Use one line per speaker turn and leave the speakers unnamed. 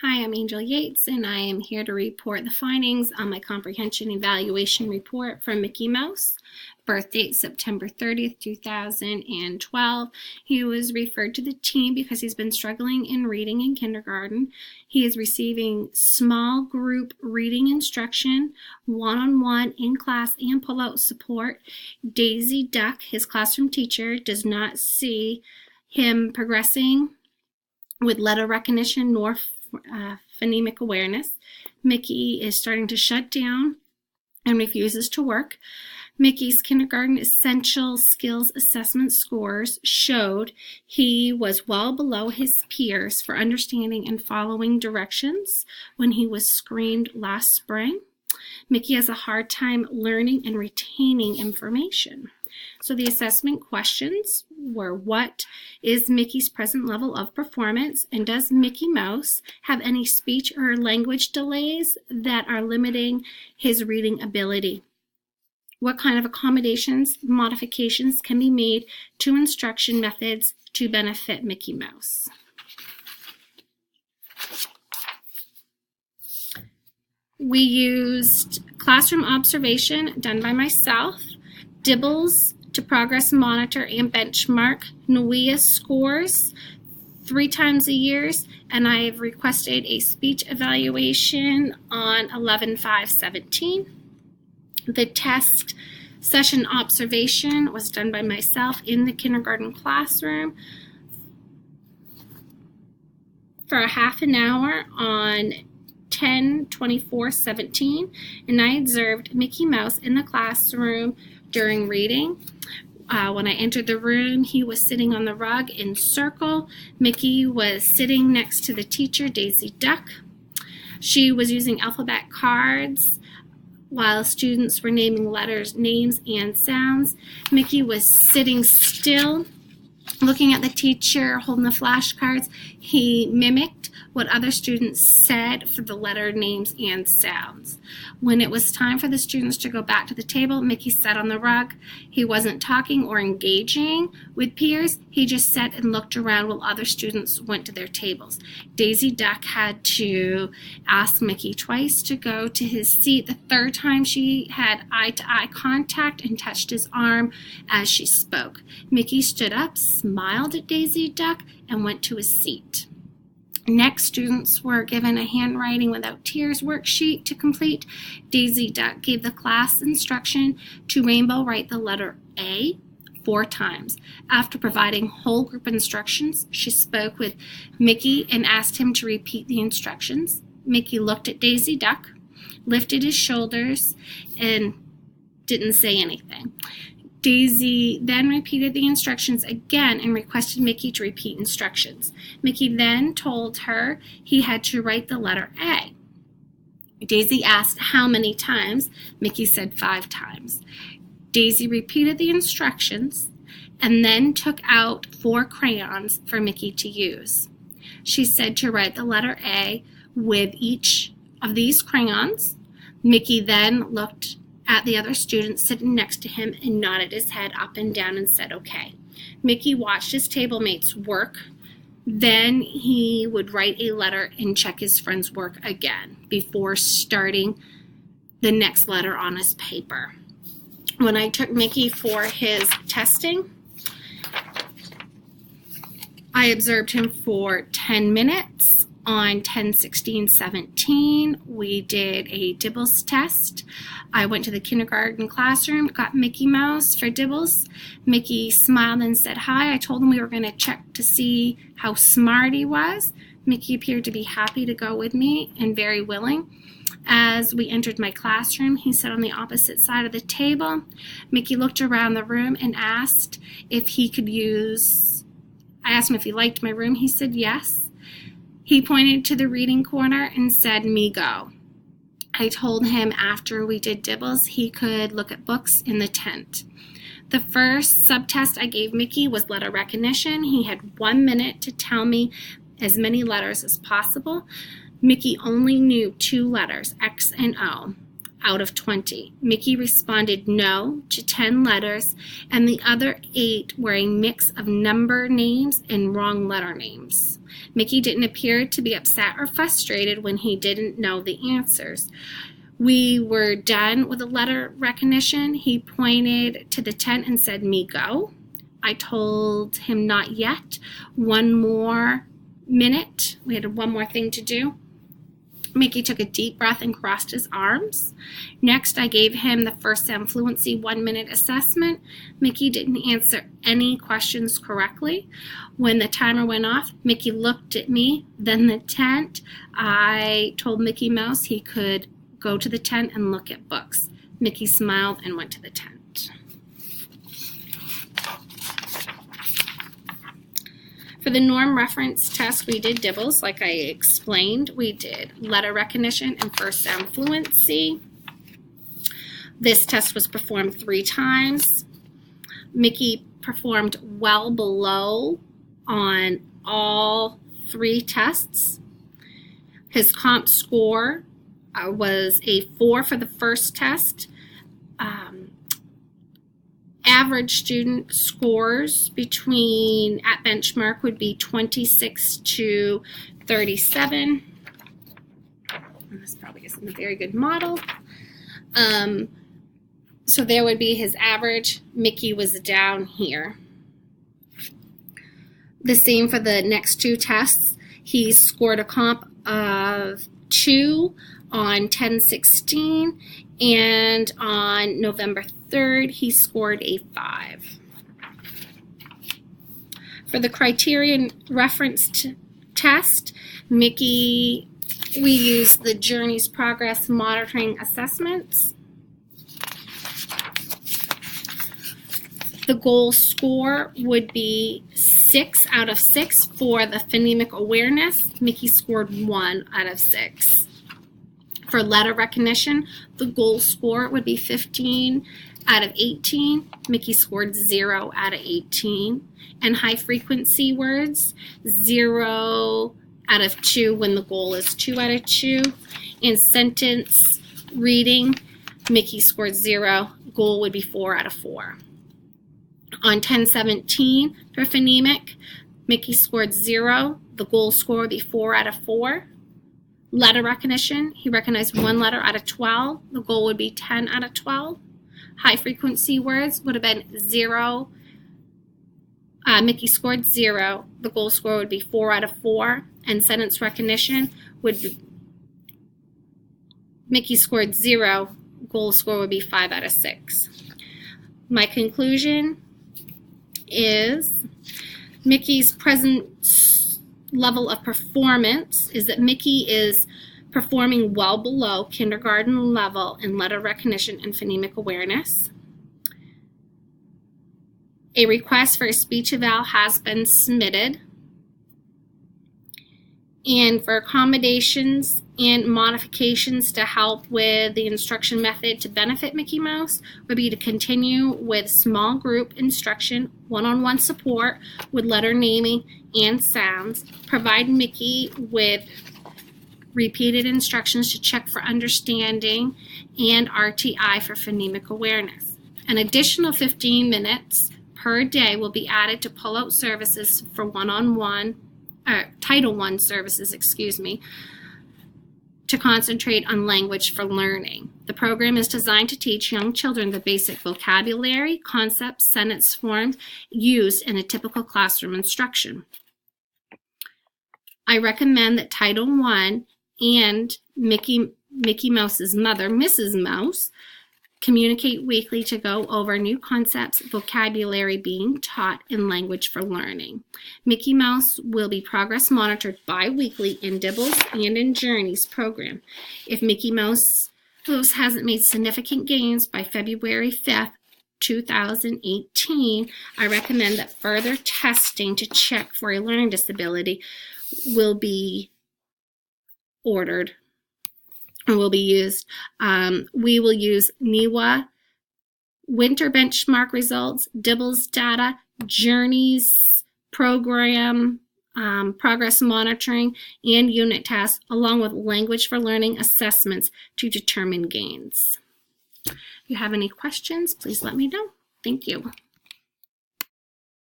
Hi, I'm Angel Yates, and I am here to report the findings on my comprehension evaluation report for Mickey Mouse. Birth date September 30th, 2012. He was referred to the team because he's been struggling in reading in kindergarten. He is receiving small group reading instruction, one-on-one in class and pull-out support. Daisy Duck, his classroom teacher, does not see him progressing with letter recognition nor phonemic awareness. Mickey is starting to shut down and refuses to work. Mickey's kindergarten essential skills assessment scores showed he was well below his peers for understanding and following directions when he was screened last spring. Mickey has a hard time learning and retaining information. So the assessment questions were: what is Mickey's present level of performance, and does Mickey Mouse have any speech or language delays that are limiting his reading ability? What kind of accommodations, modifications can be made to instruction methods to benefit Mickey Mouse? We used classroom observation done by myself, Dibbles to progress monitor and benchmark NWEA scores 3 times a year, and I have requested a speech evaluation on 11/5/17. The test session observation was done by myself in the kindergarten classroom for a half an hour on 10/24/17, and I observed Mickey Mouse in the classroom during reading. When I entered the room, he was sitting on the rug in circle. Mickey was sitting next to the teacher, Daisy Duck. She was using alphabet cards while students were naming letters, names, and sounds. Mickey was sitting still, looking at the teacher, holding the flashcards. He mimicked what other students said for the letter, names, and sounds. When it was time for the students to go back to the table, Mickey sat on the rug. He wasn't talking or engaging with peers. He just sat and looked around while other students went to their tables. Daisy Duck had to ask Mickey twice to go to his seat. The third time she had eye-to-eye contact and touched his arm as she spoke. Mickey stood up, smiled at Daisy Duck, and went to his seat. Next, students were given a handwriting without tears worksheet to complete. Daisy Duck gave the class instruction to rainbow write the letter A 4 times. After providing whole group instructions, she spoke with Mickey and asked him to repeat the instructions. Mickey looked at Daisy Duck, lifted his shoulders, and didn't say anything. Daisy then repeated the instructions again and requested Mickey to repeat instructions. Mickey then told her he had to write the letter A. Daisy asked how many times. Mickey said 5 times. Daisy repeated the instructions and then took out 4 crayons for Mickey to use. She said to write the letter A with each of these crayons. Mickey then looked at the other student sitting next to him and nodded his head up and down and said okay. Mickey watched his table mates work. Then he would write a letter and check his friend's work again before starting the next letter on his paper. When I took Mickey for his testing, I observed him for 10 minutes. On 10/16/17, we did a Dibbles test. I went to the kindergarten classroom, got Mickey Mouse for Dibbles. Mickey smiled and said hi. I told him we were going to check to see how smart he was. Mickey appeared to be happy to go with me and very willing. As we entered my classroom, he sat on the opposite side of the table. Mickey looked around the room and asked if he could use, I asked him if he liked my room. He said yes. He pointed to the reading corner and said, "Me go." I told him after we did Dibbles, he could look at books in the tent. The first subtest I gave Mickey was letter recognition. He had 1 minute to tell me as many letters as possible. Mickey only knew 2 letters, X and O. out of 20. Mickey responded no to 10 letters, and the other 8 were a mix of number names and wrong letter names. Mickey didn't appear to be upset or frustrated when he didn't know the answers. We were done with the letter recognition. He pointed to the tent and said, "Me go." I told him not yet. One more minute. We had one more thing to do. Mickey took a deep breath and crossed his arms. Next, I gave him the first sound fluency 1-minute assessment. Mickey didn't answer any questions correctly. When the timer went off, Mickey looked at me, then the tent. I told Mickey Mouse he could go to the tent and look at books. Mickey smiled and went to the tent. For the norm reference test, we did dibbles, like I explained. We did letter recognition and first sound fluency. This test was performed 3 times. Mickey performed well below on all 3 tests. His comp score was a 4 for the first test. Average student scores between at benchmark would be 26 to 37. And this probably isn't a very good model. So there would be his average. Mickey was down here. The same for the next 2 tests. He scored a comp of 2 on 10/16, and on November 3rd, he scored a 5. For the criterion reference test, Mickey, we used the Journeys Progress Monitoring Assessments. The goal score would be 6 out of 6 for the phonemic awareness. Mickey scored 1 out of 6. For letter recognition, the goal score would be 15 out of 18. Mickey scored 0 out of 18. And high frequency words, 0 out of 2 when the goal is 2 out of 2. In sentence reading, Mickey scored 0. Goal would be 4 out of 4. On 10/17 for phonemic, Mickey scored 0. The goal score would be 4 out of 4. Letter recognition, he recognized 1 letter out of 12. The goal would be 10 out of 12. High frequency words would have been 0. Mickey scored 0. The goal score would be 4 out of 4. And sentence recognition would be, Mickey scored 0. Goal score would be 5 out of 6. My conclusion is Mickey's present level of performance is that Mickey is performing well below kindergarten level in letter recognition and phonemic awareness. A request for a speech eval has been submitted. And for accommodations and modifications to help with the instruction method to benefit Mickey Mouse would be to continue with small group instruction, one-on-one support with letter naming and sounds, provide Mickey with repeated instructions to check for understanding, and RTI for phonemic awareness. An additional 15 minutes per day will be added to pull-out services for one-on-one Title I services, to concentrate on language for learning. The program is designed to teach young children the basic vocabulary, concepts, sentence forms used in a typical classroom instruction. I recommend that Title I and Mickey Mouse's mother, Mrs. Mouse, communicate weekly to go over new concepts, vocabulary being taught, in language for learning. Mickey Mouse will be progress monitored bi-weekly in Dibbles and in Journeys program. If Mickey Mouse hasn't made significant gains by February 5th, 2018, I recommend that further testing to check for a learning disability will be ordered. Will be used. We will use NEWA, winter benchmark results, Dibbles data, Journeys program progress monitoring, and unit tests, along with language for learning assessments to determine gains. If you have any questions, please let me know. Thank you.